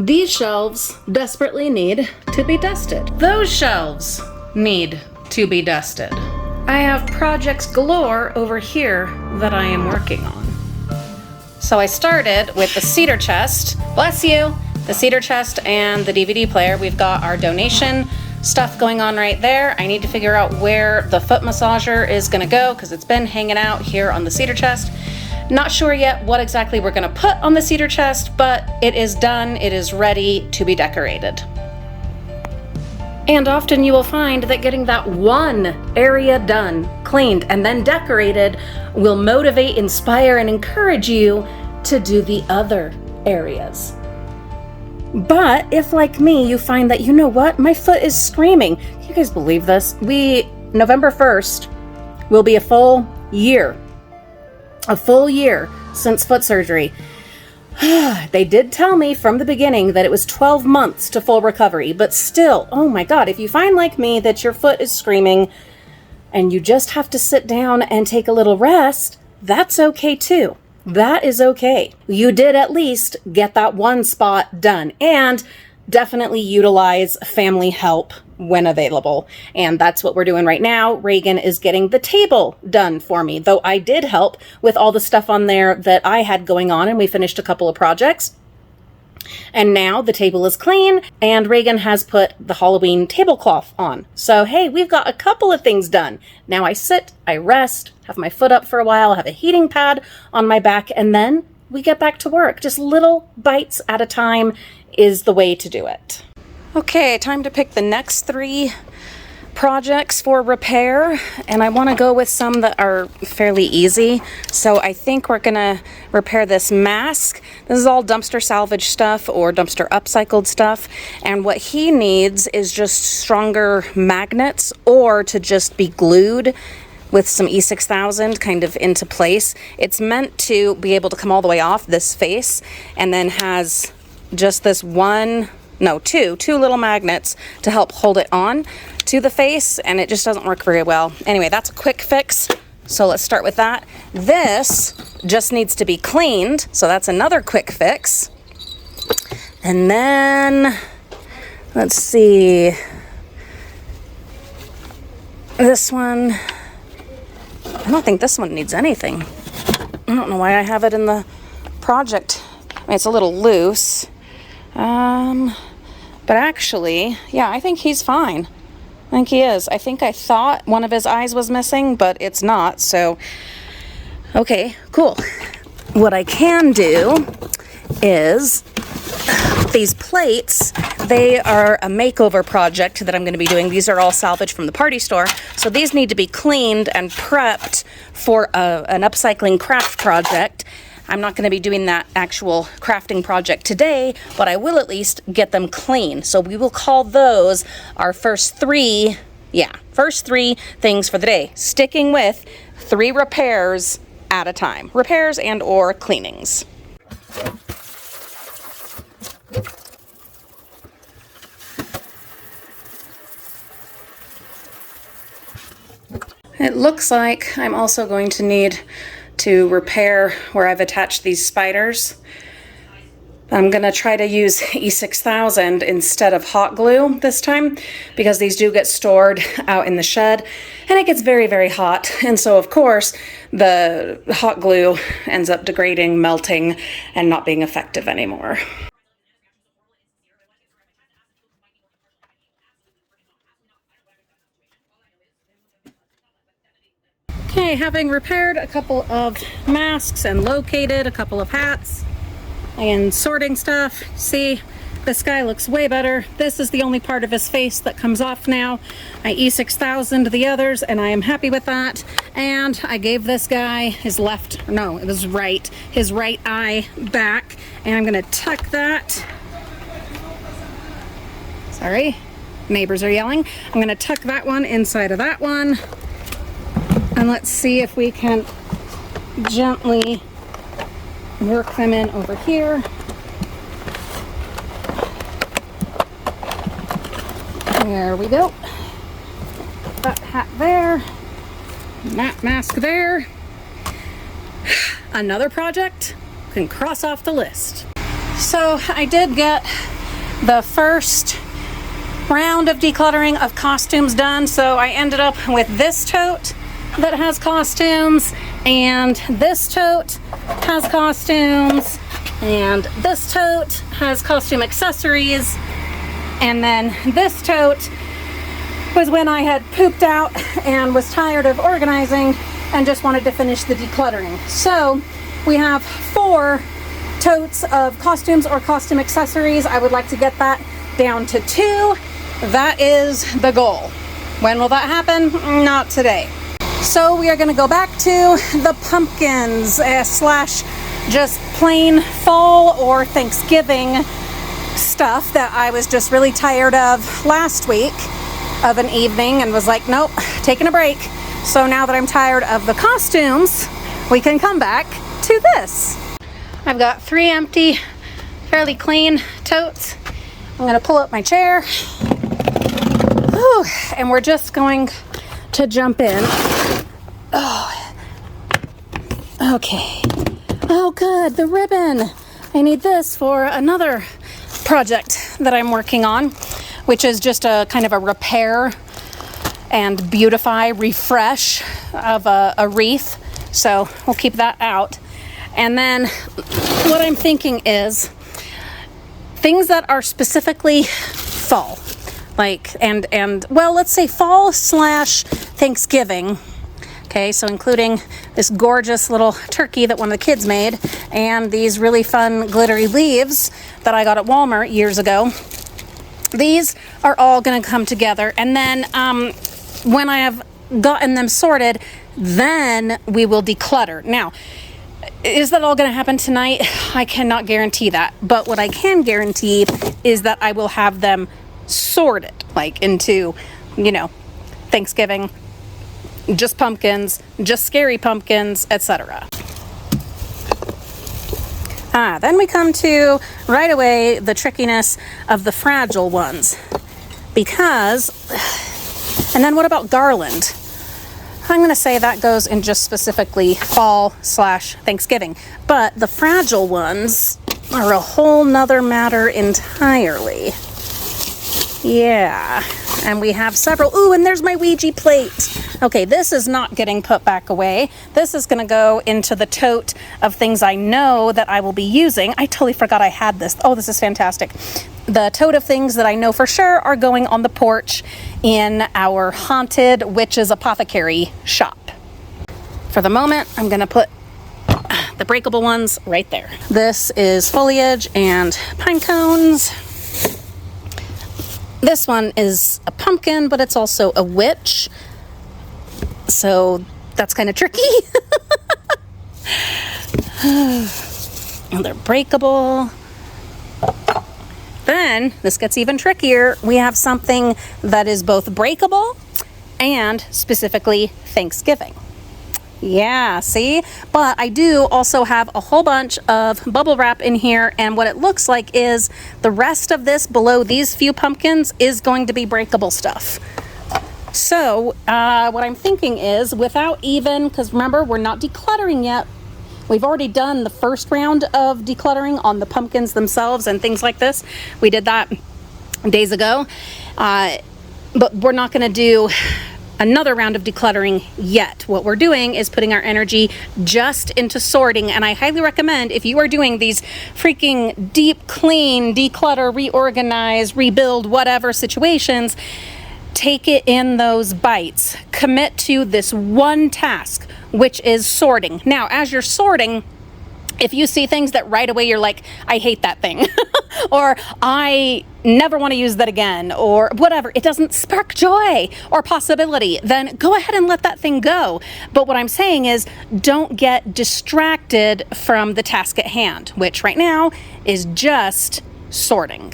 These shelves desperately need to be dusted. Those shelves need to be dusted. I have projects galore over here that I am working on. So I started with the cedar chest. Bless you! The cedar chest and the DVD player. We've got our donation stuff going on right there. I need to figure out where the foot massager is gonna go because it's been hanging out here on the cedar chest. Not sure yet what exactly we're gonna put on the cedar chest, but it is done, it is ready to be decorated. And often you will find that getting that one area done, cleaned, and then decorated will motivate, inspire, and encourage you to do the other areas. But if, like me, you find that, you know what, my foot is screaming. Can you guys believe this? November 1st will be a full year since foot surgery. They did tell me from the beginning that it was 12 months to full recovery, but still, oh my God, if you find like me that your foot is screaming and you just have to sit down and take a little rest, that's okay too. That is okay. You did at least get that one spot done, and definitely utilize family help when available. And that's what we're doing right now. Reagan is getting the table done for me, though I did help with all the stuff on there that I had going on, and we finished a couple of projects. And now the table is clean, and Reagan has put the Halloween tablecloth on. So hey, we've got a couple of things done. Now I sit, I rest, have my foot up for a while, have a heating pad on my back, and then we get back to work. Just little bites at a time is the way to do it. Okay, time to pick the next 3 projects for repair, and I want to go with some that are fairly easy. So I think we're gonna repair this mask. This is all dumpster salvage stuff or dumpster upcycled stuff, and what he needs is just stronger magnets or to just be glued with some E6000 kind of into place. It's meant to be able to come all the way off this face, and then has just this two little magnets to help hold it on to the face, and it just doesn't work very well. Anyway, that's a quick fix, so let's start with that. This just needs to be cleaned, so that's another quick fix. And then, let's see, this one, I don't think this one needs anything. I don't know why I have it in the project. I mean, it's a little loose. But actually, yeah, I think he's fine. I think he is. I think I thought one of his eyes was missing, but it's not. So, okay, cool. What I can do is these plates, they are a makeover project that I'm going to be doing. These are all salvaged from the party store. So these need to be cleaned and prepped for an upcycling craft project. I'm not going to be doing that actual crafting project today, but I will at least get them clean. So we will call those our first 3 things for the day, sticking with 3 repairs at a time. Repairs and or cleanings. It looks like I'm also going to need to repair where I've attached these spiders. I'm gonna try to use E6000 instead of hot glue this time, because these do get stored out in the shed and it gets very, very hot. And so of course the hot glue ends up degrading, melting, and not being effective anymore. Okay, having repaired a couple of masks and located a couple of hats and sorting stuff, see, this guy looks way better. This is the only part of his face that comes off now. I E6000'd the others, and I am happy with that. And I gave this guy his his right eye back, and I'm gonna tuck that. Sorry, neighbors are yelling. I'm gonna tuck that one inside of that one. And let's see if we can gently work them in over here. There we go. That hat there. That mask there. Another project can cross off the list. So I did get the first round of decluttering of costumes done. So I ended up with this tote that has costumes, and this tote has costumes, and this tote has costume accessories, and then this tote was when I had pooped out and was tired of organizing and just wanted to finish the decluttering. So we have 4 totes of costumes or costume accessories. I would like to get that down to 2. That is the goal. When will that happen? Not today. So we are going to go back to the pumpkins slash just plain fall or Thanksgiving stuff that I was just really tired of last week of an evening and was like, nope, taking a break. So now that I'm tired of the costumes, we can come back to this. I've got 3 empty, fairly clean totes. I'm going to pull up my chair. Whew, and we're just going to jump in. Oh, okay. Oh, good, the ribbon. I need this for another project that I'm working on, which is just a kind of a repair and beautify, refresh of a wreath. So we'll keep that out. And then what I'm thinking is things that are specifically fall, like, and well, let's say fall slash Thanksgiving. Okay, so including this gorgeous little turkey that one of the kids made, and these really fun glittery leaves that I got at Walmart years ago. These are all going to come together, and then when I have gotten them sorted, then we will declutter. Now, is that all going to happen tonight? I cannot guarantee that, but what I can guarantee is that I will have them sorted, like into, you know, Thanksgiving, just pumpkins, just scary pumpkins, etc. Then we come to, right away, the trickiness of the fragile ones. Because, and then what about garland? I'm going to say that goes in just specifically fall slash Thanksgiving. But the fragile ones are a whole nother matter entirely. Yeah. And we have several. Ooh, and there's my Ouija plate. Okay, this is not getting put back away. This is going to go into the tote of things I know that I will be using. I totally forgot I had this. Oh, this is fantastic. The tote of things that I know for sure are going on the porch in our haunted witch's apothecary shop. For the moment, I'm going to put the breakable ones right there. This is foliage and pine cones. This one is a pumpkin, but it's also a witch. So that's kind of tricky. And they're breakable. Then this gets even trickier. We have something that is both breakable and specifically Thanksgiving. Yeah, see? But I do also have a whole bunch of bubble wrap in here, and what it looks like is the rest of this below these few pumpkins is going to be breakable stuff. So what I'm thinking is, without even, because remember, we're not decluttering yet. We've already done the first round of decluttering on the pumpkins themselves and things like this. We did that days ago. But we're not going to do another round of decluttering yet. What we're doing is putting our energy just into sorting, and I highly recommend, if you are doing these freaking deep clean, declutter, reorganize, rebuild, whatever situations, take it in those bites. Commit to this one task, which is sorting. Now, as you're sorting, if you see things that right away you're like, I hate that thing, or I never want to use that again, or whatever, it doesn't spark joy or possibility, then go ahead and let that thing go. But what I'm saying is, don't get distracted from the task at hand, which right now is just sorting.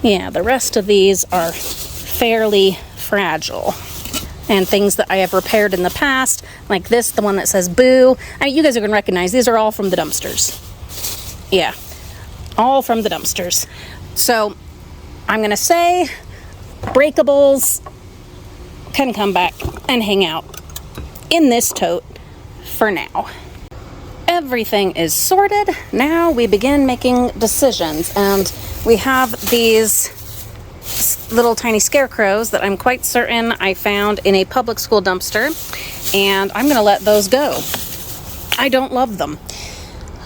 Yeah, the rest of these are fairly fragile. And things that I have repaired in the past, like this, the one that says boo. I mean, you guys are going to recognize these are all from the dumpsters. Yeah, all from the dumpsters. So I'm going to say breakables can come back and hang out in this tote for now. Everything is sorted. Now we begin making decisions, and we have these little tiny scarecrows that I'm quite certain I found in a public school dumpster, and I'm going to let those go. I don't love them.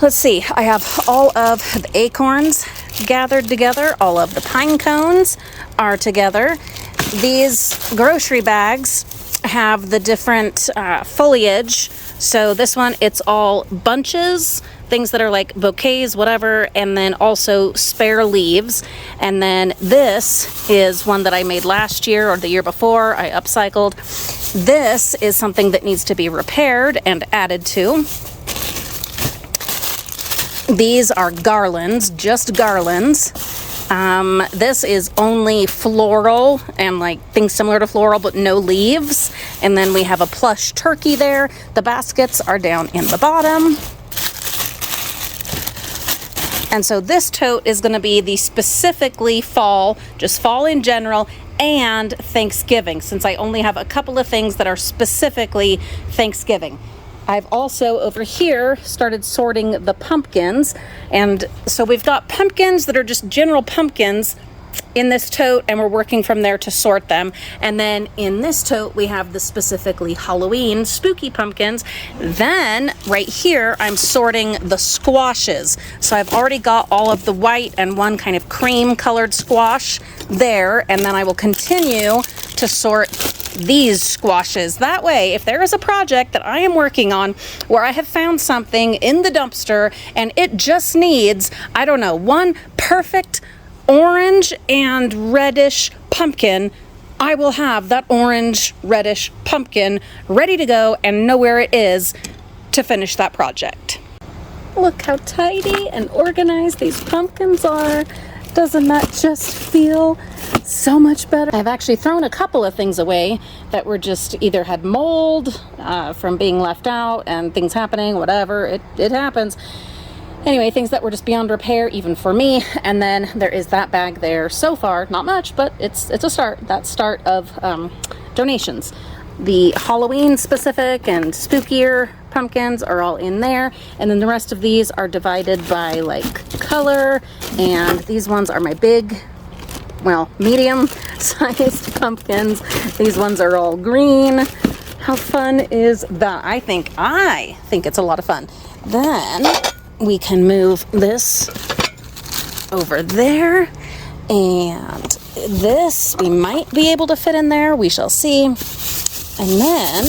Let's see, I have all of the acorns gathered together. All of the pine cones are together. These grocery bags have the different foliage. So this one, it's all bunches, things that are like bouquets, whatever, and then also spare leaves. And then this is one that I made last year or the year before. I upcycled. This is something that needs to be repaired and added to. These are garlands, just garlands. This is only floral and like things similar to floral, but no leaves. And then we have a plush turkey there. The baskets are down in the bottom. And so this tote is going to be the specifically fall, just fall in general, and Thanksgiving, since I only have a couple of things that are specifically Thanksgiving. I've also over here started sorting the pumpkins, and so we've got pumpkins that are just general pumpkins in this tote, and we're working from there to sort them. And then in this tote we have the specifically Halloween spooky pumpkins. Then right here I'm sorting the squashes, so I've already got all of the white and one kind of cream colored squash there, and then I will continue to sort these squashes. That way, if there is a project that I am working on where I have found something in the dumpster and it just needs, I don't know, one perfect orange and reddish pumpkin, I will have that orange reddish pumpkin ready to go and know where it is to finish that project. Look how tidy and organized these pumpkins are. Doesn't that just feel so much better? I've actually thrown a couple of things away that were just either had mold from being left out and things happening, whatever, it happens. Anyway, things that were just beyond repair, even for me. And then there is that bag there. So far, not much, but it's a start. That start of donations. The Halloween specific and spookier pumpkins are all in there, and then the rest of these are divided by like color, and these ones are my big, well, medium sized pumpkins. These ones are all green. How fun is that? I think it's a lot of fun. Then we can move this over there, and this we might be able to fit in there. We shall see. And then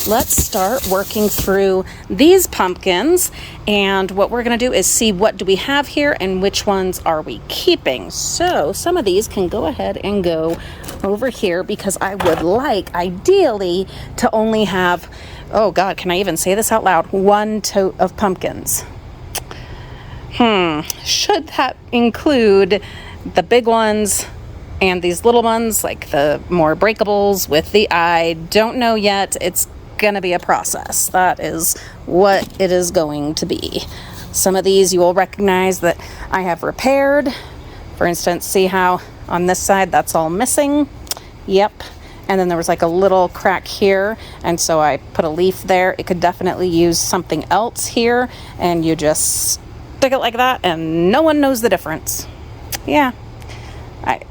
let's start working through these pumpkins, and what we're going to do is see what do we have here and which ones are we keeping. So some of these can go ahead and go over here, because I would like ideally to only have, oh God, can I even say this out loud, one tote of pumpkins. Should that include the big ones and these little ones, like the more breakables with the I don't know yet. It's gonna be a process. That is what it is going to be. Some of these you will recognize that I have repaired. For instance, see how on this side that's all missing? Yep. And then there was like a little crack here, and so I put a leaf there. It could definitely use something else here, and you just stick it like that and no one knows the difference. Yeah.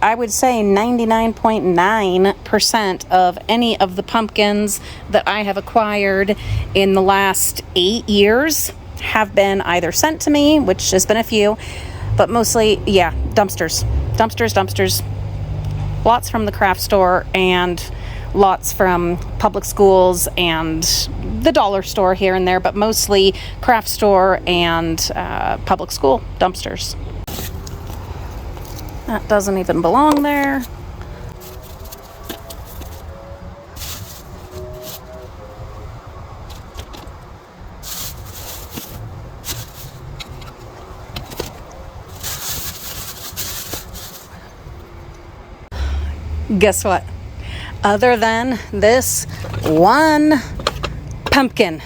I would say 99.9% of any of the pumpkins that I have acquired in the last 8 years have been either sent to me, which has been a few, but mostly, yeah, dumpsters. Lots from the craft store and lots from public schools and the dollar store here and there, but mostly craft store and public school dumpsters. That doesn't even belong there. Guess what? Other than this one pumpkin,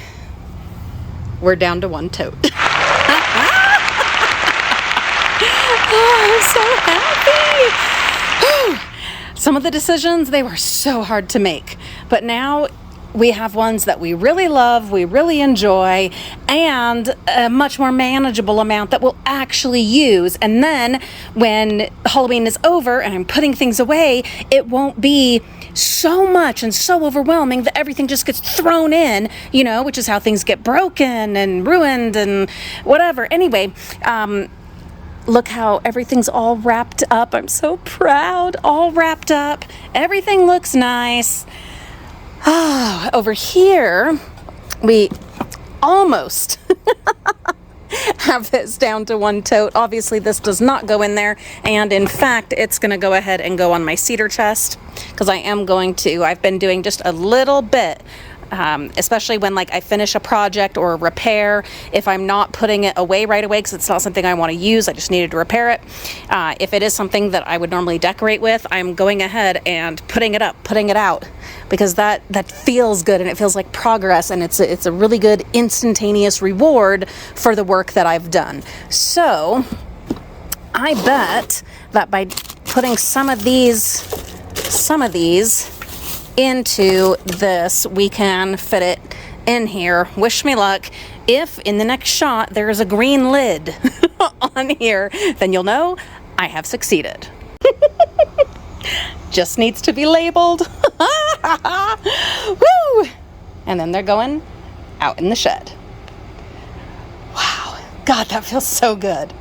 we're down to one tote. Oh, I'm so happy. Some of the decisions, they were so hard to make. But now we have ones that we really love, we really enjoy, and a much more manageable amount that we'll actually use. And then when Halloween is over and I'm putting things away, it won't be so much and so overwhelming that everything just gets thrown in, which is how things get broken and ruined and whatever. Anyway, look how everything's all wrapped up. I'm so proud. All wrapped up. Everything looks nice. Over here, we almost have this down to one tote. Obviously, this does not go in there, and in fact, it's going to go ahead and go on my cedar chest, because I've been doing just a little bit, especially when I finish a project or a repair. If I'm not putting it away right away because it's not something I want to use, I just needed to repair it. If it is something that I would normally decorate with, I'm going ahead and putting it out, because that feels good and it feels like progress, and it's a really good instantaneous reward for the work that I've done. So I bet that by putting some of these into this, we can fit it in here. Wish me luck. If in the next shot there is a green lid on here, then you'll know I have succeeded. Just needs to be labeled. Woo! And then they're going out in the shed. Wow. God, that feels so good.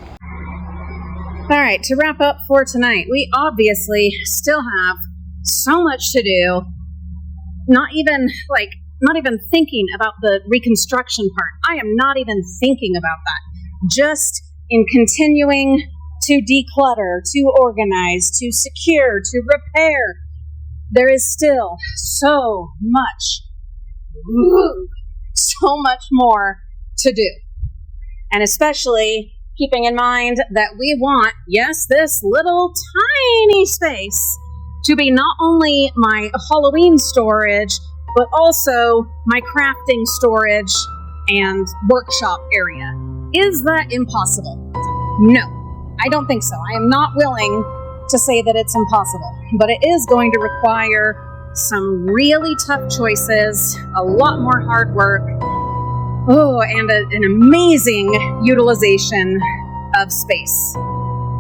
All right, to wrap up for tonight, we obviously still have so much to do. Not even thinking about the reconstruction part. I am not even thinking about that. Just in continuing to declutter, to organize, to secure, to repair. There is still so much more to do. And especially keeping in mind that we want, yes, this little tiny space to be not only my Halloween storage, but also my crafting storage and workshop area. Is that impossible? No, I don't think so. I am not willing to say that it's impossible, but it is going to require some really tough choices, a lot more hard work, and an amazing utilization of space.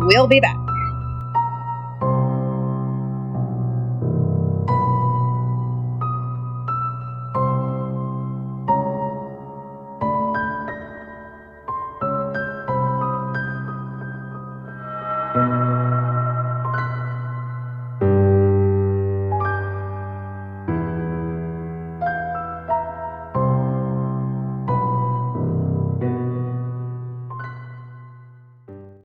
We'll be back.